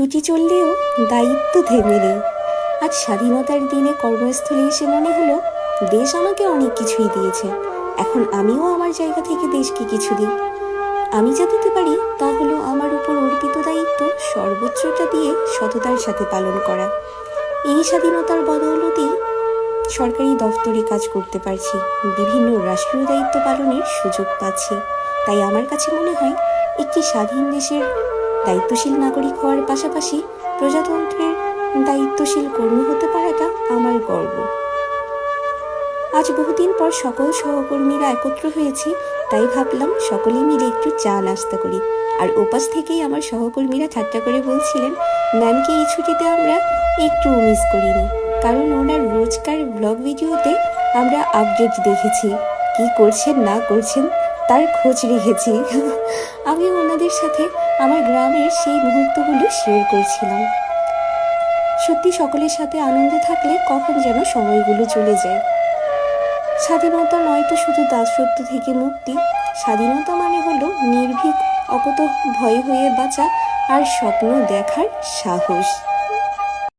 ছুটি চললেও দায়িত্ব থেমে নেই। আজ স্বাধীনতার দিনে কর্মস্থলে এসে মনে হলো দেশ আমাকে অনেক কিছুই দিয়েছে, এখন আমিও আমার জায়গা থেকে দেশকে কিছু দিই। আমি যা দিতে পারি তা হলো আমার উপর অর্পিত দায়িত্ব সর্বোচ্চটা দিয়ে সততার সাথে পালন করা। এই স্বাধীনতার বদৌলতেই সরকারি দফতরে কাজ করতে পারছি, বিভিন্ন রাষ্ট্রীয় দায়িত্ব পালনের সুযোগ পাচ্ছি। তাই আমার কাছে মনে হয় একটি স্বাধীন দেশের দায়িত্বশীল নাগরিক হওয়ার পাশাপাশি প্রজাতন্ত্রের দায়িত্বশীল কর্মী হতে পারাটা আমার গর্ব। আজ বহুদিন পর সকল সহকর্মীরা একত্র হয়েছি, তাই ভাবলাম সকলে মিলে একটু চা নাস্তা করি। আর ওপাশ থেকেই আমার সহকর্মীরা ঠাট্টা করে বলছিলেন, ম্যামকে এই ছুটিতে আমরা একটু মিস করিনি, কারণ ওনার রোজকার ব্লগ ভিডিওতে আমরা আপডেট দেখেছি, কি করছেন না করছেন তার খোঁজ রেখেছি। আমি ওনাদের সাথে আমার গ্রামের সেই মুহূর্তগুলো শেয়ার করছিলাম। সত্যি সকলের সাথে আনন্দে থাকলে কখন যেন সময়গুলো চলে যায়। স্বাধীনতা নয়তো শুধু দাসত্ব থেকে মুক্তি, স্বাধীনতা মানে হলো নির্ভীক, অকুত ভয় হয়ে বাঁচা আর স্বপ্ন দেখার সাহস।